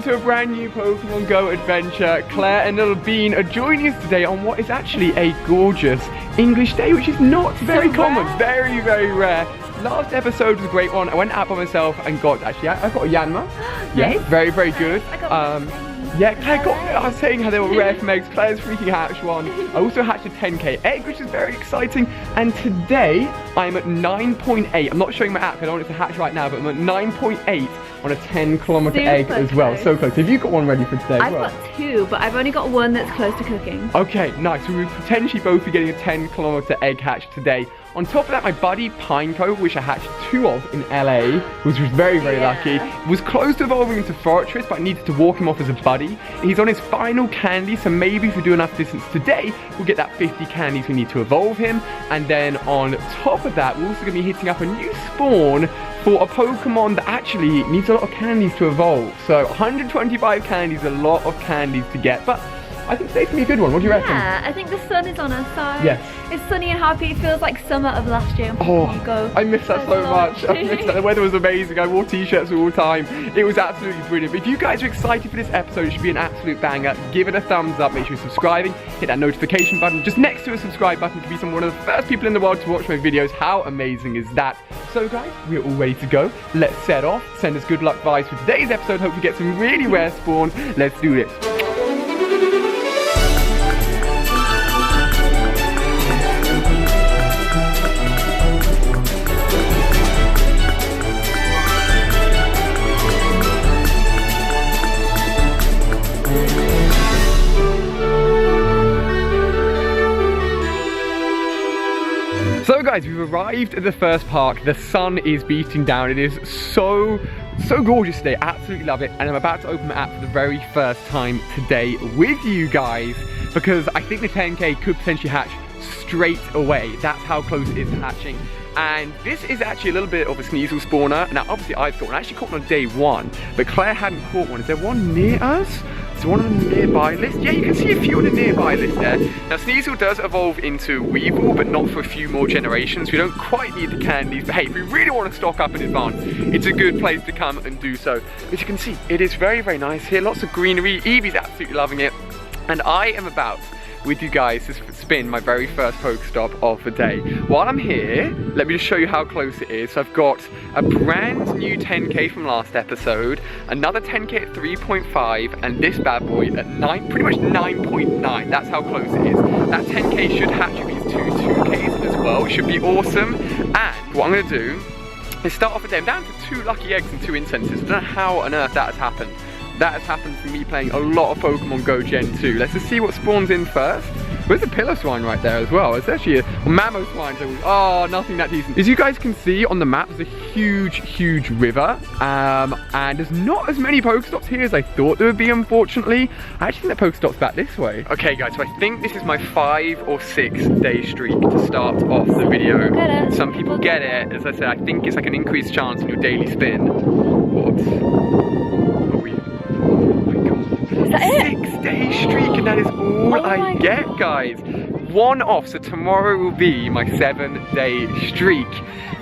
to a brand new Pokemon Go adventure. Claire and Little Bean are joining us today on what is actually a gorgeous English day, which is not very common, very, very rare. Last episode was a great one. I went out by myself and got, actually, I got a Yanma. Yeah, very, very good. Yeah, Claire got, I was saying how they were rare from eggs. Claire's freaking hatched one. I also hatched a 10k egg, which is very exciting. And today, I'm at 9.8. I'm not showing my app, I don't want it to hatch right now, but I'm at 9.8 on a 10-kilometer egg as well. Close. So close. Have you got one ready for today as well? I've got two, but I've only got one that's close to cooking. Okay, nice. So we'll potentially both be getting a 10-kilometer egg hatch today. On top of that, my buddy Pineco, which I hatched 2 of in LA, which was very, very lucky, was close to evolving into Fortress, but I needed to walk him off as a buddy. He's on his final candy, so maybe if we do enough distance today, we'll get that 50 candies we need to evolve him. And then on top of that, we're also going to be hitting up a new spawn for a Pokemon that actually needs a lot of candies to evolve. So 125 candies, a lot of candies to get, but I think today's gonna be a good one. What do you reckon? Yeah, I think the sun is on our side. Yes. It's sunny and happy. It feels like summer of last year. Oh, I miss that so much. I miss that. The weather was amazing. I wore t-shirts all the time. It was absolutely brilliant. But if you guys are excited for this episode, it should be an absolute banger. Give it a thumbs up. Make sure you're subscribing. Hit that notification button just next to a subscribe button to be one of the first people in the world to watch my videos. How amazing is that? So guys, we're all ready to go. Let's set off. Send us good luck vibes for today's episode. Hope we get some really rare spawns. Let's do this. So guys, we've arrived at the first park. The sun is beating down. It is so gorgeous today. Absolutely love it. And I'm about to open my app for the very first time today with you guys because I think the 10k could potentially hatch straight away. That's how close it is to hatching. And this is actually a little bit of a Sneasel spawner. Now obviously I've caught one. I actually caught one on day 1, but Claire hadn't caught one. Is there one near us? Is there one on the nearby list? Yeah, you can see a few on the nearby list there. Now Sneasel does evolve into Weevil, but not for a few more generations. We don't quite need the candies, but hey, if we really want to stock up in advance, it's a good place to come and do so. As you can see, it is very, very nice here. Lots of greenery. Evie's absolutely loving it. And I am about with you guys to spin my very first Pokestop of the day. While I'm here, let me just show you how close it is. So I've got a brand new 10k from last episode, another 10k at 3.5, and this bad boy at 9, pretty much 9.9. That's how close it is. That 10k should hatch with these 2Ks as well. It should be awesome. And what I'm gonna do is start off with them down to 2 lucky eggs and 2 incenses. I don't know how on earth that has happened. That has happened from me playing a lot of Pokemon Go Gen 2. Let's just see what spawns in first. There's a pillow swine right there as well. It's actually a mammo swine. So, oh, nothing that decent. As you guys can see on the map, there's a huge river. And there's not as many Pokestops here as I thought there would be, unfortunately. I actually think that Pokestop's back this way. Okay, guys, so I think this is my 5 or 6 day streak to start off the video. Some people get it. As I said, I think it's like an increased chance in your daily spin. What? 6-day streak, and that is all I get, guys. 1 off, so tomorrow will be my 7-day streak,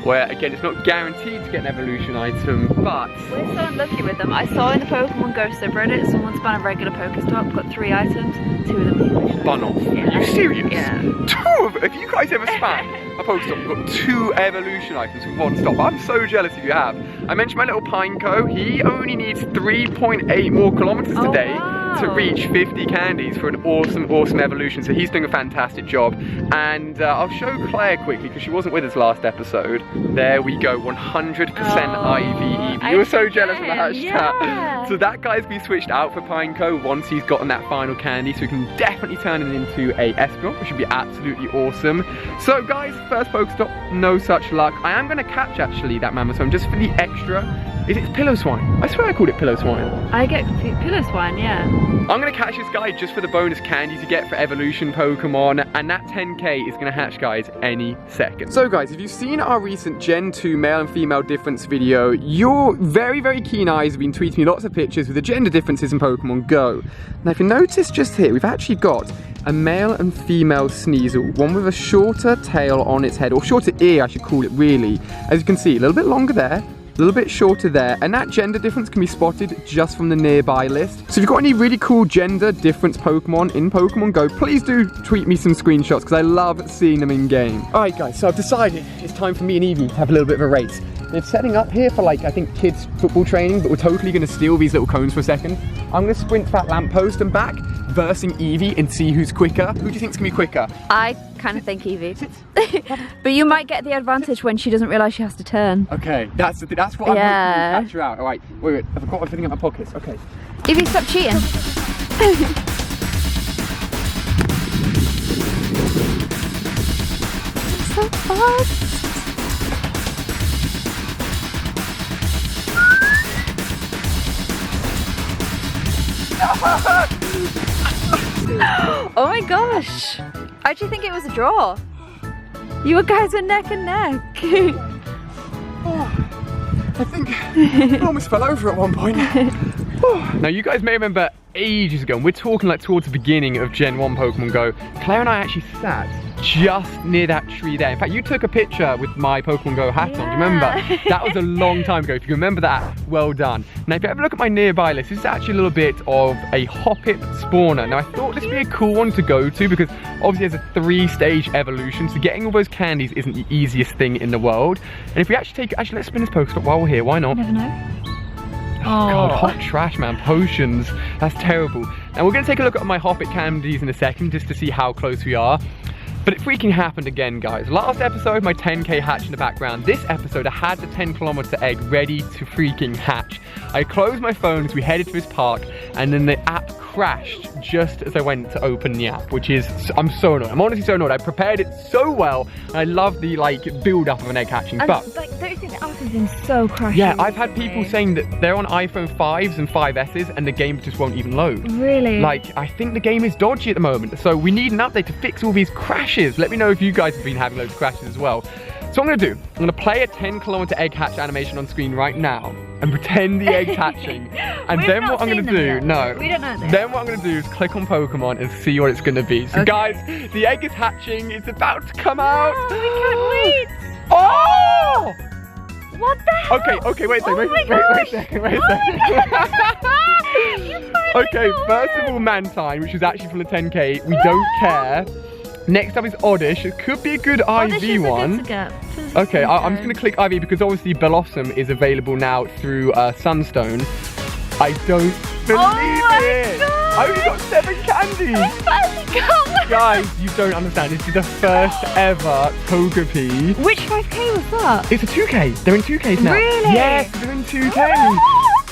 where again it's not guaranteed to get an evolution item, but we're so unlucky with them. I saw in the Pokemon Go subreddit someone spun a regular Pokestop, got 3 items, 2 of them evolution. Bun off. Yeah. Are you serious? Yeah. 2 of them? Have you guys ever spam a Pokestop and got 2 evolution items with 1 stop? I'm so jealous if you have. I mentioned my little Pineco. He only needs 3.8 more kilometers today to reach 50 candies for an awesome evolution. So he's doing a fantastic job. And I'll show Claire quickly because she wasn't with us last episode. There we go, 100% Ivy. You were so jealous of the hashtag. So that guy's been switched out for Pineco once he's gotten that final candy. So we can definitely turn it into a Espeon, which would be absolutely awesome. So guys, first Pokestop, no such luck. I am going to catch actually that Mammoth just for the extra. Is it Pillow Swine? I swear I called it Pillow Swine. I get Pillow Swine, yeah. I'm going to catch this guy just for the bonus candies you get for evolution Pokemon, and that 10k is going to hatch, guys, any second. So guys, if you've seen our recent Gen 2 male and female difference video, your very keen eyes have been tweeting me lots of pictures with the gender differences in Pokemon Go. Now if you notice just here, we've actually got a male and female Sneasel, one with a shorter tail on its head, or shorter ear I should call it really. As you can see, a little bit longer there, A little bit shorter there, and that gender difference can be spotted just from the nearby list. So if you've got any really cool gender difference Pokemon in Pokemon Go, please do tweet me some screenshots because I love seeing them in game. Alright guys, so I've decided it's time for me and Evie to have a little bit of a race. They're setting up here for like, I think, kids football training, but we're totally going to steal these little cones for a second. I'm going to sprint to that lamppost and back, versing Evie and see who's quicker. Who do you think's going to be quicker? I kind of think Evie. But you might get the advantage when she doesn't realise she has to turn. Okay, that's what I'm hoping to catch her out. Alright, wait, I've got everything in my pockets. Okay. Evie, stop cheating. So fast. Oh my gosh! I actually think it was a draw. You guys were neck and neck. I think I almost fell over at one point. Now you guys may remember ages ago, and we're talking like towards the beginning of Gen 1 Pokemon Go, Claire and I actually sat just near that tree there. In fact, you took a picture with my Pokemon Go hat on, do you remember? That was a long time ago. If you remember that, well done. Now if you ever look at my nearby list, this is actually a little bit of a Hoppip spawner. Now I thought this would be a cool one to go to because obviously there's a 3-stage evolution, so getting all those candies isn't the easiest thing in the world. And if we actually let's spin this Pokestop while we're here, why not? Never know. Oh god, hot trash man, potions, that's terrible. Now we're going to take a look at my Hoppip candies in a second just to see how close we are. But it freaking happened again, guys. Last episode, my 10k hatched in the background. This episode, I had the 10km egg ready to freaking hatch. I closed my phone as we headed to this park, and then the app crashed just as I went to open the app, which is, I'm so annoyed. I'm honestly so annoyed. I prepared it so well, and I love the like build up of an egg hatching, and, but like, don't you think the app has been so crashy? yeah, I've had people saying that they're on iPhone 5s and 5Ss and the game just won't even load. Really? Like, I think the game is dodgy at the moment, so we need an update to fix all these crashes. Let me know if you guys have been having loads of crashes as well. So what I'm going to do, I'm going to play a 10km egg hatch animation on screen right now and pretend the egg's hatching. And then what I'm going to do, no. We don't know this. Then what I'm going to do is click on Pokemon and see what it's going to be. So okay. Guys, the egg is hatching. It's about to come out. We can't wait. Oh! What the hell? Okay, wait a second, wait a second. Okay, first of all, Mantine, which is actually from the 10k. We don't care. Next up is Oddish. It could be a good IV one. Okay, I'm just going to click IV because obviously Blossom is available now through Sunstone. I don't believe it! God. I only got 7 candies! Guys, you don't understand. This is the first ever Togepi. Which 5k was that? It's a 2k. They're in 2ks now. Really? Yes, they're in 2k.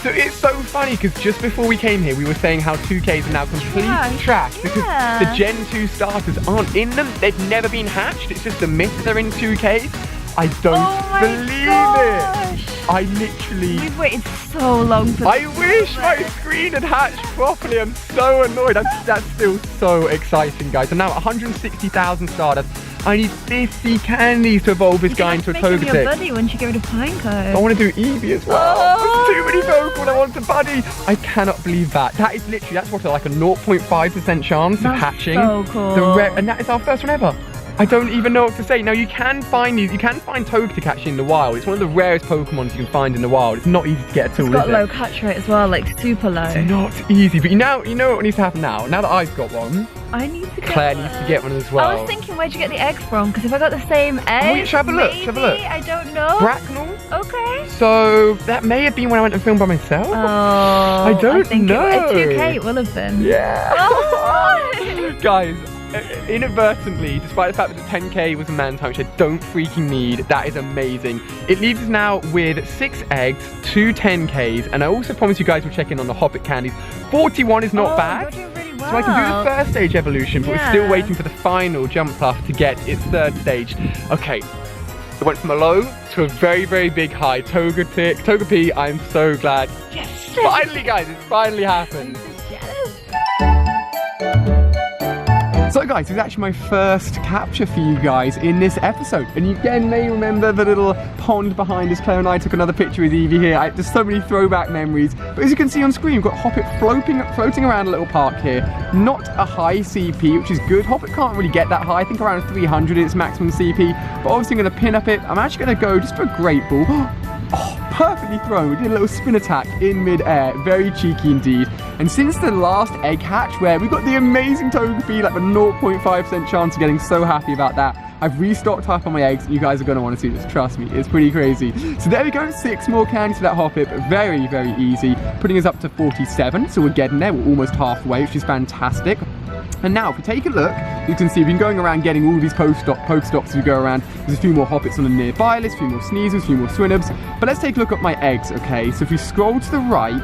So it's so funny because just before we came here, we were saying how 2Ks are now complete trash because the Gen 2 starters aren't in them. They've never been hatched. It's just a myth that they're in 2Ks. I don't believe it. I literally... We've waited so long for this. I wish my screen had hatched properly. I'm so annoyed. That's still so exciting, guys. And now 160,000 starters. I need 50 candies to evolve this guy into a Togetic. You your buddy once you go to Pineco. I want to do Eevee as well. There's too many Pokemon I want to buddy. I cannot believe that. That is literally, that's what, like a 0.5% chance of hatching. So cool. And that is our first one ever. I don't even know what to say. Now you can find these. You can find Togetic actually in the wild. It's one of the rarest Pokemon you can find in the wild. It's not easy to get at all. It's got low catch rate as well, like super low. It's not easy. But you know what needs to happen now. Now that I've got one, I need to get Claire needs to get one as well. I was thinking, where'd you get the eggs from? Because if I got the same eggs, have a look. maybe, Have a look. I don't know. Bracknell. Okay. So that may have been when I went and filmed by myself. Oh, I don't know. At 2k it will have been. Yeah. Oh. Guys, inadvertently, despite the fact that the 10k was a Mantine, which I don't freaking need, that is amazing. It leaves us now with 6 eggs, 2 10ks, and I also promise you guys will check in on the Hoppip candies. 41 is not bad. You're doing really well. So I can do the first stage evolution, but we're still waiting for the final jump puff to get its 3rd stage. Okay, it went from a low to a very, very big high. Togepi, I'm so glad. Yes! Finally, guys, it's finally happened. So guys, this is actually my first capture for you guys in this episode. And you again may remember the little pond behind us. Claire and I took another picture with Eevee here. There's so many throwback memories. But as you can see on screen, we've got Hoppip floating around a little park here. Not a high CP, which is good. Hoppip can't really get that high. I think around 300 is maximum CP. But obviously I'm going to pin up it. I'm actually going to go just for a Great Ball. Oh, perfectly thrown. We did a little spin attack in mid-air, very cheeky indeed. And since the last egg hatch, where we got the amazing Togepi, like the 0.5% chance of getting so happy about that, I've restocked up on my eggs, and you guys are going to want to see this, trust me, it's pretty crazy. So there we go, 6 more candies for that Hoppip, very, very easy, putting us up to 47, so we're getting there, we're almost halfway, which is fantastic. And now, if we take a look, you can see we've been going around getting all of these Pokestops as we go around. There's a few more Hoppits on the nearby list, a few more Sneasels, a few more Swinubs. But let's take a look at my eggs, okay? So if we scroll to the right,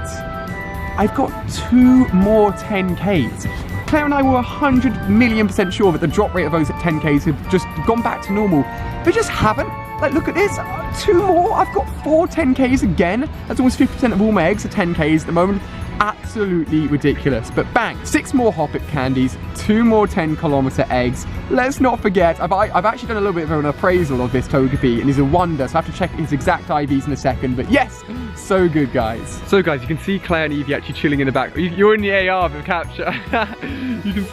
I've got 2 more 10Ks. Claire and I were 100,000,000% sure that the drop rate of those 10Ks have just gone back to normal. They just haven't. Like, look at this, 2 more. I've got 4 10Ks again. That's almost 50% of all my eggs are 10Ks at the moment. Absolutely ridiculous. But bang, 6 more Hoppip candies, 2 more 10-kilometer eggs. Let's not forget, I've actually done a little bit of an appraisal of this Togepi, and he's a wonder, so I have to check his exact IVs in a second. But yes, so good, guys. So guys, you can see Claire and Evie actually chilling in the back. You're in the AR of the capture. You can...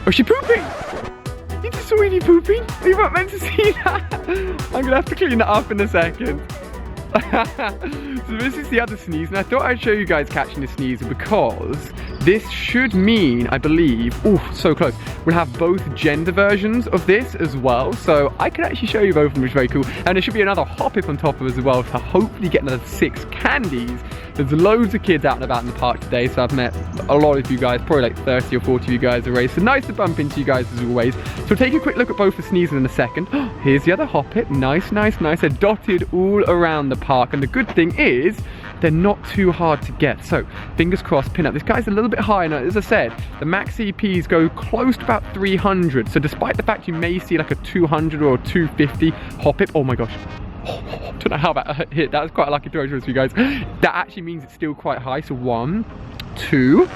Oh, she's pooping! You just saw Evie pooping? You weren't meant to see that. I'm gonna have to clean that up in a second. So this is the other Sneasel, and I thought I'd show you guys catching the Sneasel because this should mean, I believe, oh, so close, we'll have both gender versions of this as well, so I can actually show you both of them, which is very cool. And there should be another Hoppip on top of us as well to hopefully get another 6 candies. There's loads of kids out and about in the park today, so I've met a lot of you guys, probably like 30 or 40 of you guys already, so nice to bump into you guys as always. So take a quick look at both the Sneasel in a second. Here's the other Hoppip, nice, nice, nice. They're dotted all around the park, and the good thing is they're not too hard to get, so fingers crossed, pin up. This guy's a little bit higher now. As I said, the max EPs go close to about 300, so despite the fact you may see like a 200 or 250 Hoppip, oh my gosh, don't know how that hit. That was quite a lucky throw for you guys. That actually means it's still quite high. So 1, 2,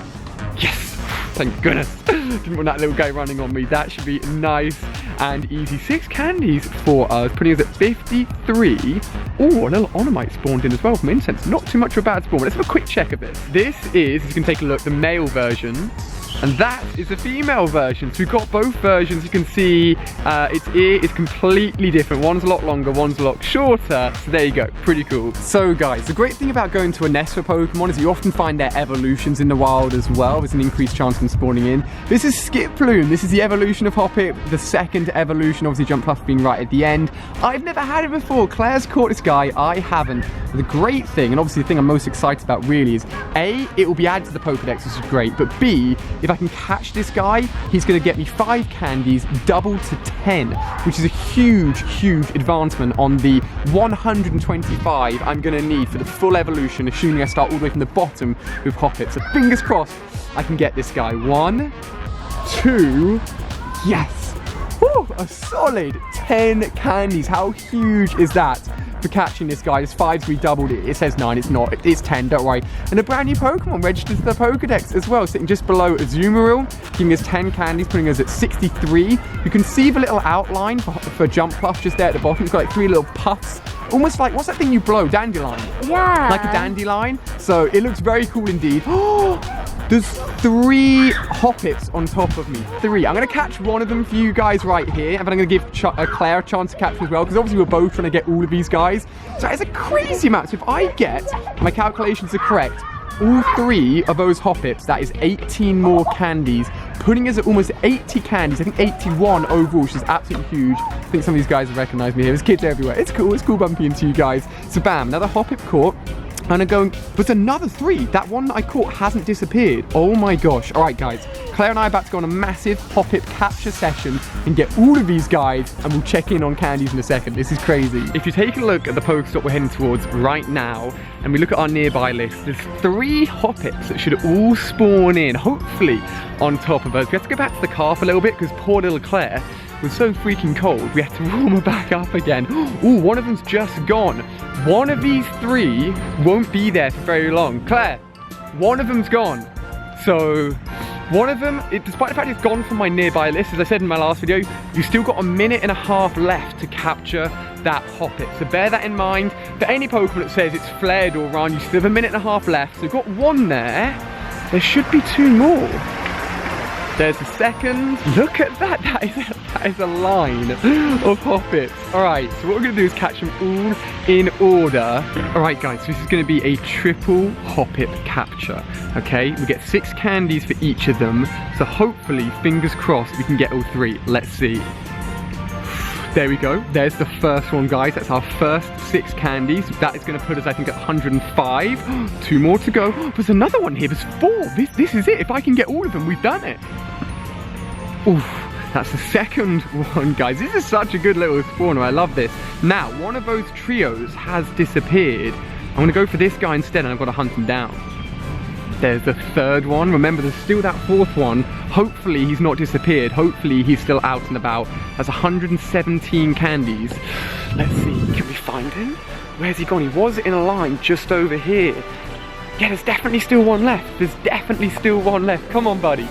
yes, thank goodness. Didn't want that little guy running on me. That should be nice and easy. 6 candies for us, putting us at 53. Oh, a little Onomite spawned in as well from Incense. Not too much of a bad spawn, but let's have a quick check of this. This is, you can take a look, the male version. And that is the female version. So we've got both versions. You can see its ear is completely different. One's a lot longer, one's a lot shorter. So there you go, pretty cool. So guys, the great thing about going to a nest for Pokemon is you often find their evolutions in the wild as well. There's an increased chance of them spawning in. This is Skiploom. This is the evolution of Hoppip. The second evolution, obviously Jump Plus being right at the end. I've never had it before. Claire's caught this guy, I haven't. The great thing, and obviously the thing I'm most excited about really is A, it will be added to the Pokedex, which is great, but B, if I can catch this guy, he's going to get me 5 candies, double to 10, which is a huge, huge advancement on the 125 I'm going to need for the full evolution, assuming I start all the way from the bottom with Hoppip. So fingers crossed I can get this guy. 1, 2, yes! Woo, a solid 10 candies. How huge is that for catching this guy? It's 5 to be doubled. It says 9, it's not. It's 10, don't worry. And a brand new Pokemon registered to the Pokedex as well, sitting just below Azumarill, giving us 10 candies, putting us at 63. You can see the little outline for Jump Plus just there at the bottom. It's got like 3 little puffs. Almost like, what's that thing you blow? Dandelion. Yeah. Like a dandelion. So it looks very cool indeed. There's 3 Hoppips on top of me. 3. I'm going to catch one of them for you guys right here. And then I'm going to give Claire a chance to catch them as well. Because obviously we're both trying to get all of these guys. So it's a crazy amount. So if I get, my calculations are correct, all 3 of those Hoppips, that is 18 more candies. Putting us at almost 80 candies. I think 81 overall, which is absolutely huge. I think some of these guys have recognized me here. There's kids everywhere. It's cool bumping into you guys. So bam, another Hoppip caught. And I'm going, but another 3. That one that I caught hasn't disappeared. Oh my gosh. All right, guys. Claire and I are about to go on a massive Hoppip capture session and get all of these guys, and we'll check in on candies in a second. This is crazy. If you take a look at the Pokestop we're heading towards right now, and we look at our nearby list, there's 3 Hoppips that should all spawn in, hopefully, on top of us. We have to go back to the car for a little bit because poor little Claire was so freaking cold, we had to warm her back up again. Ooh, one of them's just gone. One of these 3 won't be there for very long. Claire, one of them's gone. So, one of them, despite the fact it's gone from my nearby list, as I said in my last video, you've still got a minute and a half left to capture that Hoppip. So bear that in mind. For any Pokemon that says it's flared or run, you still have a minute and a half left. So we've got 1 there. There should be 2 more. There's the second. Look at that. That is a line of Hoppips. Alright, so what we're going to do is catch them all in order. Alright guys, so this is going to be a triple Hoppip capture. Okay, we get 6 candies for each of them. So hopefully, fingers crossed, we can get all 3. Let's see. There we go. There's the first one, guys. That's our first 6 candies. That is going to put us, I think, at 105. 2 more to go. There's another one here. There's 4. This is it. If I can get all of them, we've done it. Oof. That's the second one, guys. This is such a good little spawner. I love this. Now, one of those trios has disappeared. I'm going to go for this guy instead, and I've got to hunt him down. There's the third one. Remember, there's still that 4th one. Hopefully, he's not disappeared. Hopefully, he's still out and about. That's 117 candies. Let's see. Can we find him? Where's he gone? He was in a line just over here. Yeah, there's definitely still one left. There's definitely still one left. Come on, buddy.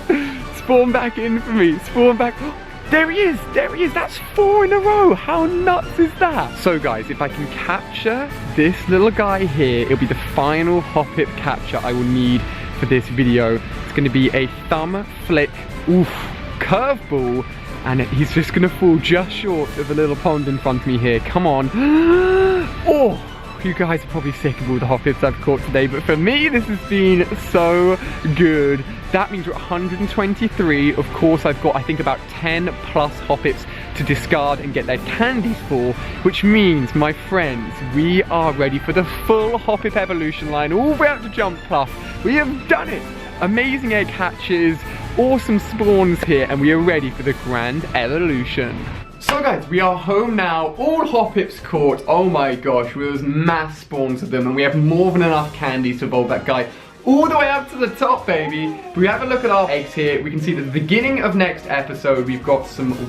Spawn back in for me. Spawn back. There he is. There he is. That's 4 in a row. How nuts is that? So, guys, if I can capture this little guy here, it'll be the final Hoppip capture I will need for this video. It's going to be a thumb flick, oof, curveball, and he's just going to fall just short of the little pond in front of me here. Come on. Oh, you guys are probably sick of all the Hoppips I've caught today, but for me, this has been so good. That means we're at 123. Of course, I've got, I think, about 10 plus Hoppips to discard and get their candies for, which means, my friends, we are ready for the full Hoppip evolution line, all the way up to Jump Pluff. We have done it. Amazing egg hatches, awesome spawns here, and we are ready for the grand evolution. So guys, we are home now, all Hoppips caught. Oh my gosh, there's mass spawns of them, and we have more than enough candies to evolve that guy all the way up to the top, baby. If we have a look at our eggs here, we can see that at the beginning of next episode, we've got some 2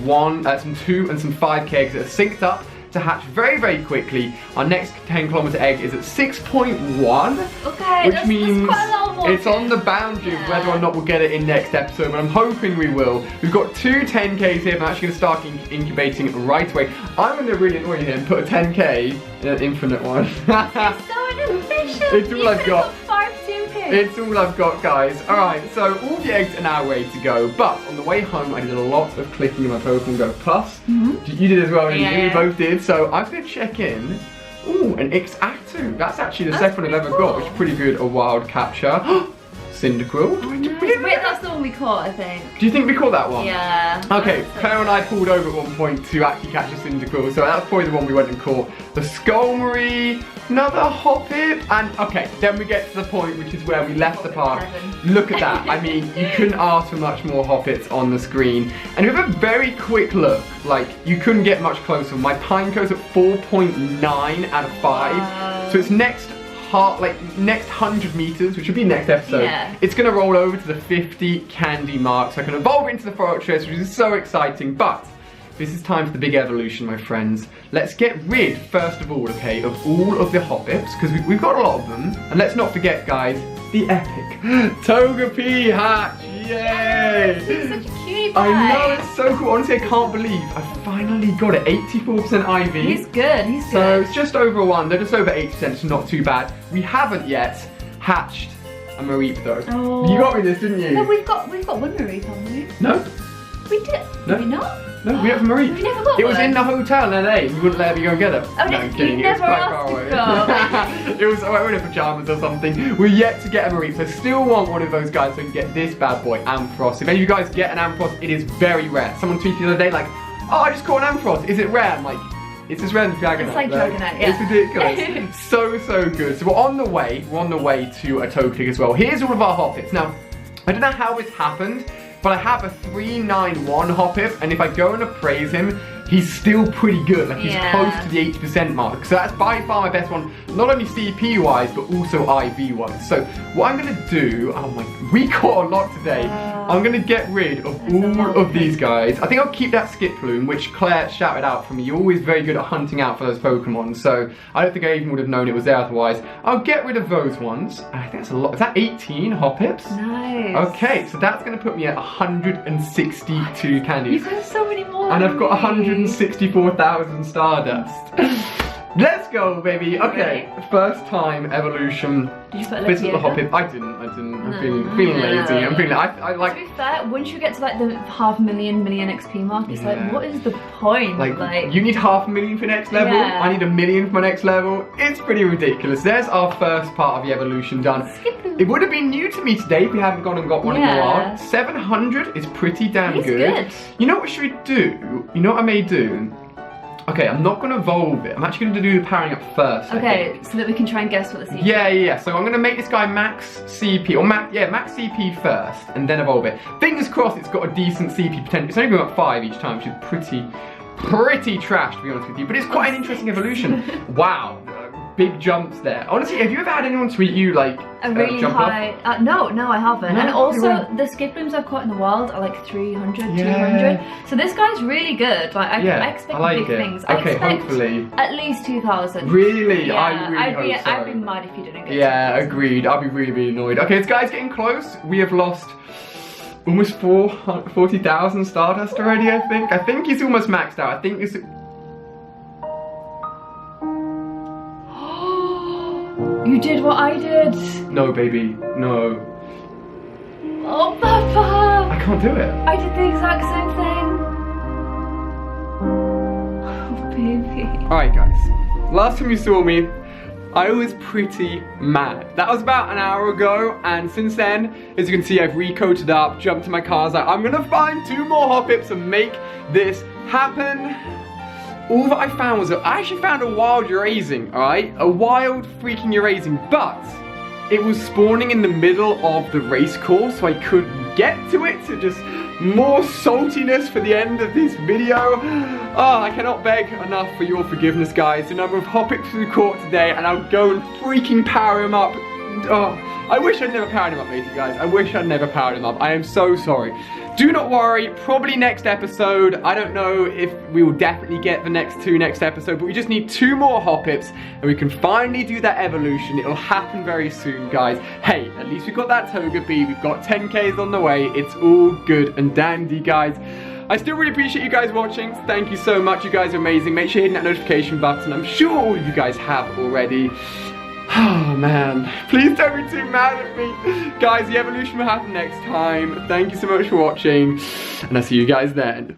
and some 5K eggs that are synced up to hatch very, very quickly. Our next 10-kilometer egg is at 6.1, okay, which means quite a lot more. It's on the boundary of whether or not we'll get it in next episode, but I'm hoping we will. We've got 2 10Ks here, but I'm actually going to start incubating right away. I'm going to really annoy you here and put a 10K in an infinite one. It's so inefficient. It's all I've got. 5 2Ks. It's all I've got, guys. Alright, so all the eggs are now ready to go, but on the way home I did a lot of clicking in my Pokemon Go Plus. You did as well, didn't you? We both did, so I'm going to check in. Ooh, an X-Actu. That's actually the second one I've ever got, which is pretty good. A wild capture. Cyndaquil. Oh, nice. Wait, that's the one we caught, I think. Do you think we caught that one? Yeah. Okay, Claire and I pulled over at one point to actually catch a Cyndaquil, so that's probably the one we went and caught. The Skullmarine, another Hoppip, and okay, then we get to the point which is where we left the park. Look at that. I mean, you couldn't ask for much more Hoppips on the screen. And with a very quick look, like, you couldn't get much closer. My Pineco's at 4.9 out of 5. Wow. So it's next 100 meters, which will be next episode. Yeah. It's going to roll over to the 50 candy mark, so I can evolve into the Fortress, which is so exciting. But this is time for the big evolution, my friends. Let's get rid, first of all, okay, of all of the Hoppips, because we've got a lot of them. And let's not forget, guys, the epic Togepi hatch. Yay! He's such a cutie pie. I know, it's so cool. Honestly, I can't believe I finally got it. 84% IV. He's good, he's good. So it's just over 1. They're just over 80%. It's not too bad. We haven't yet hatched a Mareep though. Oh. You got me this, didn't you? No, we've got one Mareep, haven't we? No. We did. No. Did we not? No, we have a Mareep. We never got It was in the hotel in LA. You wouldn't let me go and get it. Oh, no, I'm kidding. It was quite far away. It was, I went in pajamas or something. We're yet to get a Mareep, so still want one of those guys so we can get this bad boy, Ampharos. If any of you guys get an Ampharos, it is very rare. Someone tweeted the other day like, oh, I just caught an Ampharos. Is it rare? I'm like, it's as rare as Dragonite. It's like Dragonite, yeah. It's ridiculous. so good. So we're on the way to a Togetic as well. Here's all of our Hoppips. Now, I don't know how this happened, but I have a 391 Hoppip, and if I go and appraise him, he's still pretty good. Like, he's close to the 80% mark. So that's by far my best one, not only CP-wise, but also IV-wise. So what I'm gonna do, oh my, we caught a lot today. I'm gonna get rid of all of these guys. I think I'll keep that Skiploom, which Claire shouted out for me. You're always very good at hunting out for those Pokemon, so I don't think I even would have known it was there otherwise. I'll get rid of those ones. I think that's a lot. Is that 18 Hoppips? Nice. Okay, so that's gonna put me at 162 candies. You've got so many more. And I've got 164,000 Stardust. Let's go, baby. Okay, first time evolution. Did you put a Visit the yoga? Hoppip. I didn't. I'm feeling lazy. I'm feeling. I like. To be fair, once you get to like the 500,000 million XP mark, it's like, what is the point? Like, you need 500,000 for next level. Yeah. I need 1 million for my next level. It's pretty ridiculous. There's our first part of the evolution done. Skiploom. It would have been new to me today if we hadn't gone and got one in the wild. 700 is pretty damn It's good. good. You know what should we do? You know what I may do? Okay, I'm not going to evolve it. I'm actually going to do the powering up first. Okay, so that we can try and guess what the CP. Yeah. So I'm going to make this guy max CP, or max CP first, and then evolve it. Fingers crossed it's got a decent CP potential. It's only going up 5 each time, which is pretty trash, to be honest with you. But it's quite an interesting evolution. Wow. Big jumps there. Honestly, have you ever had anyone tweet you like a really jump high? No, I haven't. No? And also, the Skiplooms I've caught in the wild are like 300, 200. So this guy's really good. Like I expect big things. I expect hopefully. At least 2,000. Really? Yeah, I really hope so. I'd be mad if you didn't get. Yeah, 2,000. agreed. I'll be really annoyed. Okay, this guy's getting close. We have lost almost 40,000 Stardust already, I think. I think he's almost maxed out. I think this. You did what I did. No, baby. No. Oh, Papa. I can't do it. I did the exact same thing. Oh, baby. Alright, guys. Last time you saw me, I was pretty mad. That was about an hour ago, and since then, as you can see, I've recoated up, jumped in my car, I was like, I'm gonna find 2 more Hoppips and make this happen. All that I found was that I actually found a wild Eurazing, alright? A wild freaking Eurazing, but it was spawning in the middle of the race course, so I couldn't get to it, so just more saltiness for the end of this video. Oh, I cannot beg enough for your forgiveness, guys. The number of Hoppips we caught today, and I'll go and freaking power him up. Oh, I wish I'd never powered him up, basically, guys. I wish I'd never powered him up. I am so sorry. Do not worry, probably next episode. I don't know if we will definitely get the next 2 next episode, but we just need 2 more Hoppips, and we can finally do that evolution. It'll happen very soon, guys. Hey, at least we got that Toga Bee. We've got 10Ks on the way. It's all good and dandy, guys. I still really appreciate you guys watching. Thank you so much. You guys are amazing. Make sure you're hitting that notification button. I'm sure all of you guys have already. Oh man, please don't be too mad at me. Guys, the evolution will happen next time. Thank you so much for watching, and I'll see you guys then.